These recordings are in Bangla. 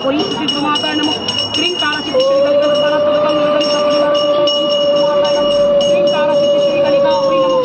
ओई श्री गुरुमाता नमो क्लीं तारासिद्धि श्री कलिका स्थानात्मकं निवेदन सपरिवार गुरुमाता नमो क्लीं तारासिद्धि श्री कलिका ओई नमो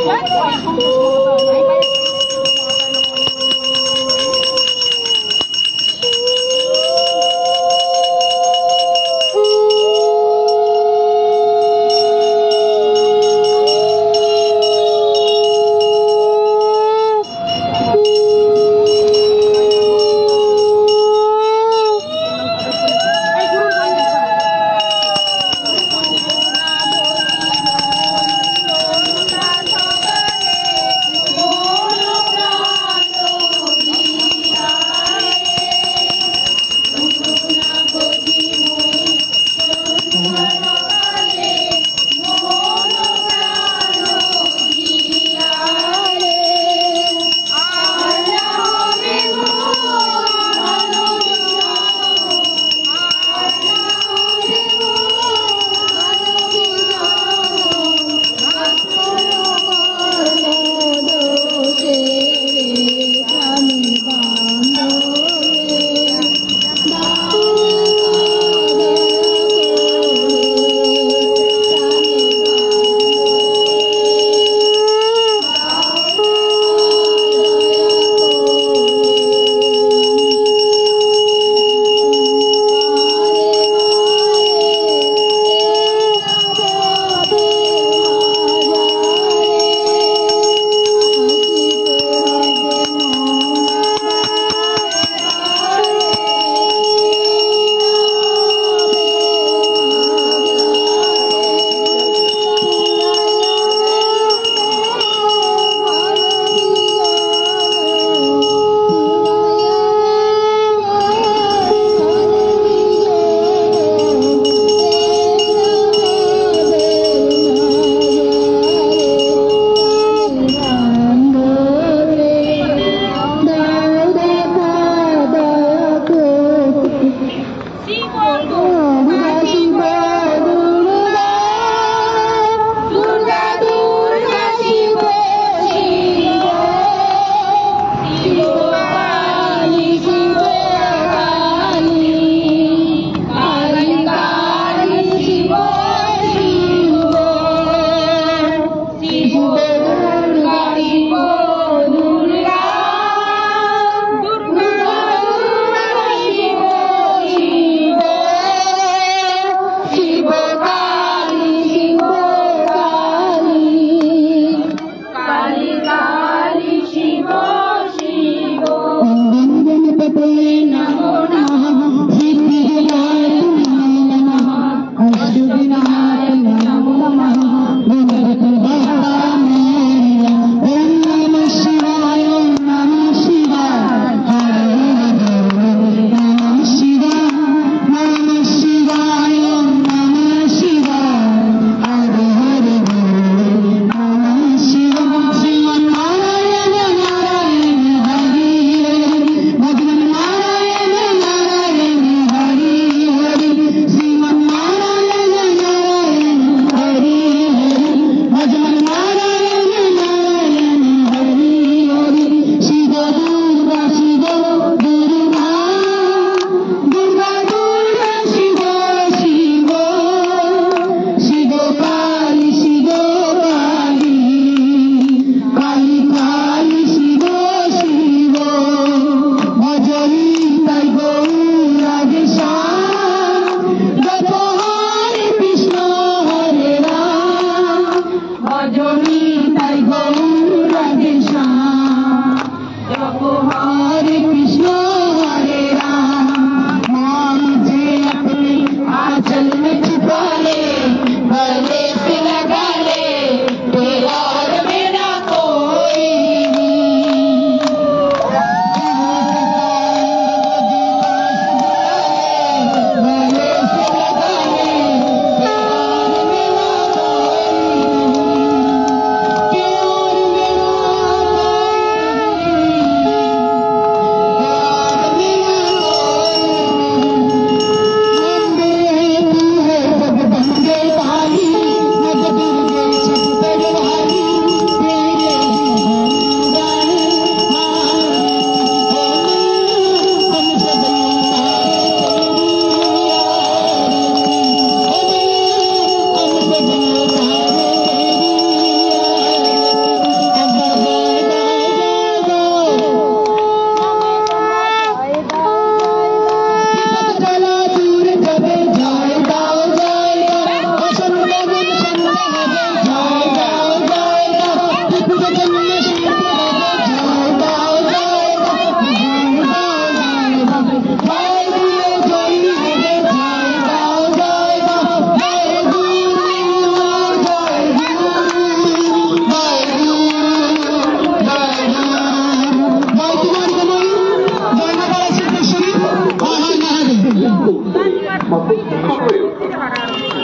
স্বতন্ত্র হয়ে উঠুন।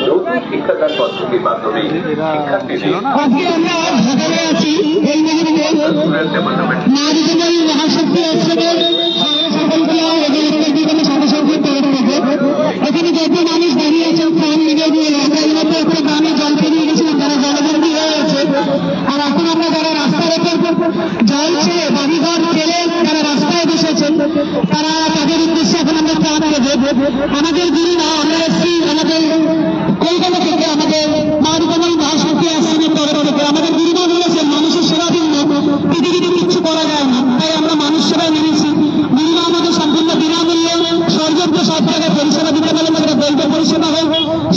নতুন শিক্ষাদান পদ্ধতির মাধ্যমে শিক্ষার্থীদের এখানে যত মানুষ দাঁড়িয়ে আছে ফ্যান লেগে দিয়ে গ্রামে জল পেরিয়ে গেছিলাম, তারা জলবন্দী হয়ে গেছে। আর এখন আমরা যারা রাস্তার উপর জল ছেড়ে বাড়িঘর ফেলে যারা রাস্তায় বসেছে, তারা তাদের উদ্দেশ্যে এখন আমরা প্রাণ দেব। আমাদের গুরুরা আমরা এসছি আমাদের কলকাতা থেকে, আমাদের মারুকমল মহাশক্তি আশ্রমের তরফ থেকে। আমাদের গুরুরা বলেছেন মানুষের সেবা ভিন্ন পৃথিবীতে কিচ্ছু করা যায় না, তাই আমরা মানুষ সেবায় নেমেছি। গুরুরা আমাদের সম্পূর্ণ বিনামূল্যে সর্বোচ্চ সব জায়গায় পরিষেবা দিতে পারে। আমাদের দৈব পরিষেবা হোক,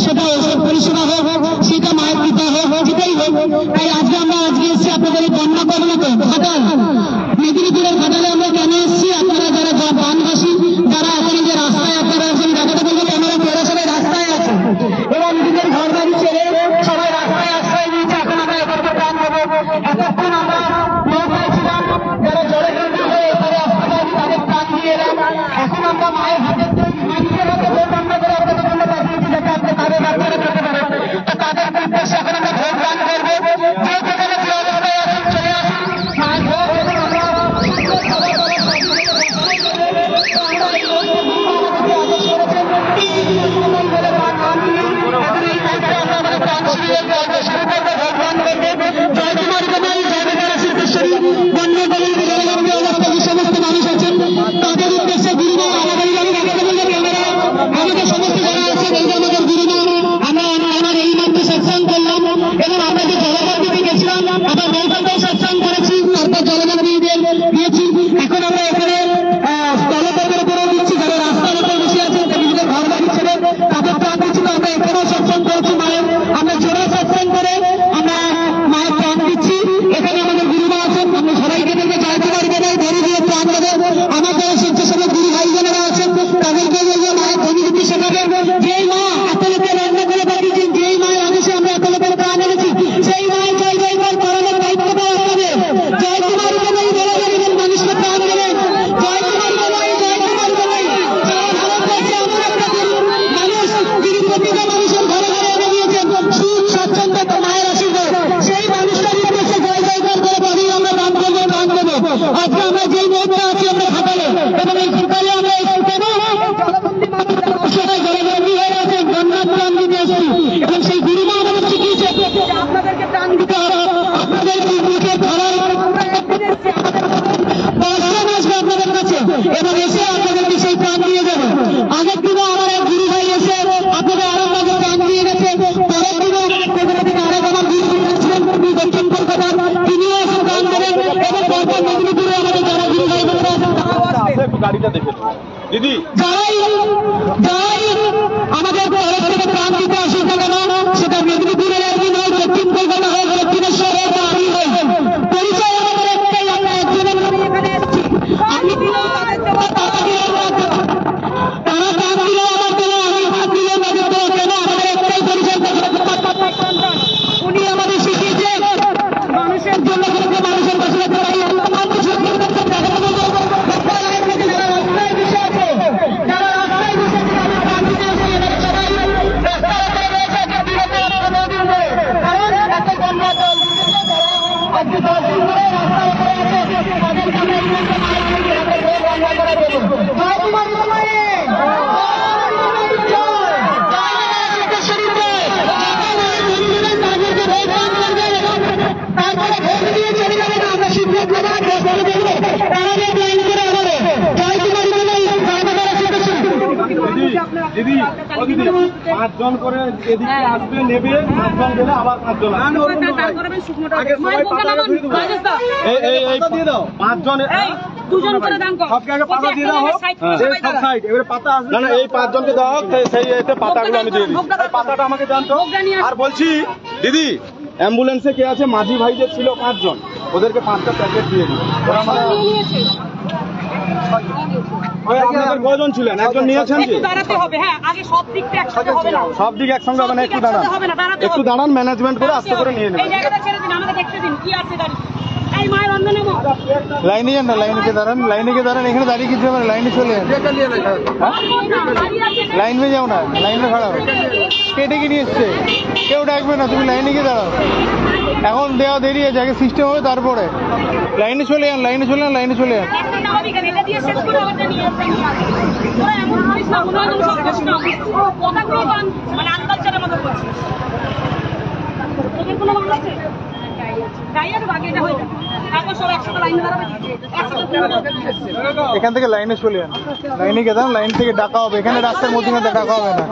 সেটা ওষুধ পরিষেবা হোক, সেটা মায়ের পিতা হোক, যেটাই হোক। তাই আজকে আমরা এসেছি আপনাদের এই বন্যা কবলিত ঘাটাল, মেদিনীপুরের ঘাটালে আমরা কেন এসেছি? আপনারা যারা বানবাসী, যারা এখন যে রাস্তায় আপনারা আছেন, দেখাতে বলবো ক্যামেরা করে সবাই রাস্তায় আছে এবং নিজেদের ঘর বাড়ি ছেড়ে সবাই রাস্তায় আশ্রয় নিয়েছে। এখন আমরা এদেরকে প্রাণ দেবো। এতক্ষণ আমরা নৌকায় ছিলাম, যারা জলে বন্দী হয়ে এবারে হাসপাতালে তাদের প্রাণ দিয়ে এলাম। এখন আমরা মায়ের হাতে মানুষের হাতে ভোট আমরা করে আপনাদের জন্য পাঠিয়েছি, যাতে আপনি তাদের রাস্তায় করতে পারেন। তো তাদের উদ্দেশ্যে এখন আমরা ভোট দান করবো। যে যেখানে যে অবস্থায় আসুন চলে আসুন, মায়ের ভোট এবং আমরা সমস্ত মানুষ আছেন তাদের উদ্দেশ্যে গুরুমা আমাদের সমস্ত যারা আছেন, এই যে আমাদের গুরুমা, আমরা আমার এই মাত্র সৎসঙ্গ করলাম এবং আমরা যে জলবন্দীতে গেছিলাম, আবার নৌকাতেও সৎসঙ্গ করেছি, তারপর জলবন্দীদের দিয়েছি। এখন আমরা এখানে স্থলপথের উপরেও দিচ্ছি, যারা রাস্তার উপরে বসে আছেন নিজেদের ঘর বাড়ি ছেড়ে তাদের প্রাণ দিচ্ছি। আমরা এখানেও সৎসঙ্গ করেছি মায়ের, আমরা জোড়া সৎসঙ্গ করে আমরা মায়ের প্রাণ দিচ্ছি। এখানে আমাদের গুরুমা আছেন, আমরা সবাইকে বলবো চাইতে পারবে না, ধরে দিয়ে প্রাণ দেবে। আমাদের স্বেচ্ছাসেবক গুরু ভাই বোনেরা আছেন, তাদেরকে বলবো মায়ের ধনীতি শেখাবেন। যেই মা এত লোকের রান্না করে পাঠিয়েছেন, যেই মায়ের আদেশে আমরা এত লোকের প্রাণ এনেছি, সেই মায়ের জয় জয়কার করানোর দায়িত্বটা আপনাদের। জয় কুমার বাবাই বলে দেবেন, মানুষকে প্রাণ দেবেন। জয় কুমার বাবাই, জয় কুমার বাবাই। সারা ভারতবর্ষে এমন একটা মানুষ যিনি প্রতিটা মানুষের ঘরে ঘরে এনে দিয়েছেন সুখ স্বাচ্ছন্দ্য মায়ের আশীর্বাদ, সেই মানুষটার উদ্দেশ্যে জয় জয়কার করে পাঠিয়ে আমরা দান করবো, প্রাণ দেবো। আজকে আমরা যেই মুহূর্তে আছি আমরা ঘাটালে, এবং এই ঘাটালে আমরা কেন সবাই জলবন্দী হয়ে আছেন, বন্যার প্রাণ দিতে এসেছি। এবং সেই গুরুমা আমাদের শিখিয়েছে আপনাদেরকে প্রাণ দিতে হবে, আপনাদের মুখে ধরার দর্শন আসবে আপনাদের কাছে এবং এসে আপনাদেরকে সেই প্রাণ দিয়ে যাবে। আগের দিনে আমার এক গুরু ভাই এসে আপনাদের আরামবাগে প্রাণ দিয়ে গেছে। পরের দিনে আমাদের কলকাতা থেকে আরেক আমার গুরু ছিলেন দক্ষিণ কলকাতার, তিনিও এসে প্রাণ দেবেন। এবং পরপর মেদিনীপুরে আমাদের যারা গুরু ভাই বোনেরা গাড়িটা দেখে দিদি যারাই আমাদের তরফ থেকে প্রাণ দিতে আসুন না কেন, সেটা মেদিনীপুরের একদিন নয়, দক্ষিণ কলকাতা হোক, দক্ষিণেশ্বর হোক, বা আমি হোক, পরিচয় আমাদের একটাই, আমরা একজনের নামে এখানে এসেছি। আপনি দিলেও তারা প্রাণ দিলেও আমার দেবো, আমি হাত দিলেও তাদের দেবো। কেন? আমাদের একটাই পরিচয়, উনি আমাদের শিখিয়েছে মানুষের জন্য মানুষের পাশে লড়াই। মানুষের যারা রাস্তায় বসে আছে, যারা রাস্তায় বসে আছে, তাদের প্রাণ দিতে এসে এবার সবাই রাস্তায় রয়েছে একটা বিরতির নদীর উপরে। কারণ এত বন্যা জল আজকে 10 দিন ধরে রাস্তার উপরে আছে, তাদেরকে আমরা এই মুহূর্তে মায়ের মন্দির হাতে ধরে বন্যা করে দেবো। জয় কুমার বাবাই, তারপরে ভোট দিয়ে চলে যাবে না, আমরা শিবরাত বাবা বলে দেখবো তারা যে লাইন করে হবে। জয় কুমার বাবাই, দিদি ও দিদি 5 জন করে এদিকে আসবে, নেবে 5 জন গেলে আবার 5 জন আগে সবাই পাতা দিয়ে দাও। 5 জন দুজন করে দান কর, সবকে আগে পাতা দিয়ে দাও, সব সাইড এবারে পাতা আসবে না। এই 5 জনকে দাও, সেই এতে পাতাগুলো আমি দিয়ে দিই। পাতাটা আমাকে দেন তো। আর বলছি দিদি, অ্যাম্বুলেন্সে কে আছে? মাঝি ভাই যে ছিল 5 জন, ওদেরকে 5টা প্যাকেট দিয়ে দিই। আপনাদের কজন ছিলেন? একজন নিয়েছেন কি? দাঁড়াতে হবে। হ্যাঁ, আগে সব দিকটা একসাথে হবে না, সব দিক একসঙ্গে হবে না, একটু দাঁড়ান, একটু দাঁড়ান, ম্যানেজমেন্ট করে আস্তে করে নিয়ে নেবেন। এই জায়গাটা ছেড়ে দিন, আমাকে দেখতে দিন কি আছে গাড়ি। এই মায়ের অন্য নাম লাইনে যান না, লাইনে গিয়ে দাঁড়ান, এখানে দাঁড়িয়ে কিছু হবে না, লাইনে চলে যান। লাইন में যাও না, লাইনে খাড়াও। কে ডেকে নিয়ে এসছে? কেউ ডাকবে না, তুমি লাইনে গিয়ে দাঁড়াও। এখন দেওয়া দেরি আছে, আগে সিস্টেম হবে তারপরে। লাইনে চলে যান, লাইনে চলে যান, লাইনে চলে যান। এটা দিয়ে শেষ করে আমাদের নিয়ে আসতে ওরা এমন করিস না, মনে হয় যেন সব কষ্ট কথাগুলো মানে আন্দাজের মতো করছে। তোদের কোনো ভালো আছে গাড়ি আছে বাকি এটা হয়ে যাবে, তারপর সব একসাথে লাইনে দাঁড়াবে, এখান থেকে লাইনে চলে যান, লাইনে গিয়ে দাঁড়ান, লাইন থেকে ডাকা হবে। এখানে রাস্তার মধ্যে ডাকা হবে না,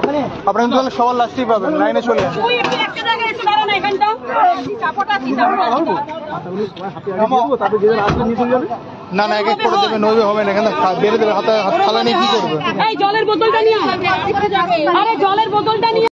আপনারা কিন্তু তাহলে সবার লাস্টেই পাবেন। লাইনে চলে যান। তুই একটু একটা জায়গায় এসে দাঁড়া না, এখানটা চাপটা আছে, না না, এক এক করে দেবে, নইবে হবে না, এখানে বেড়ে দেবে, হাতে হাত থালা নিয়ে কি করবে? এই জলের বোতলটা নিয়ে আরে জলের বোতলটা নিয়ে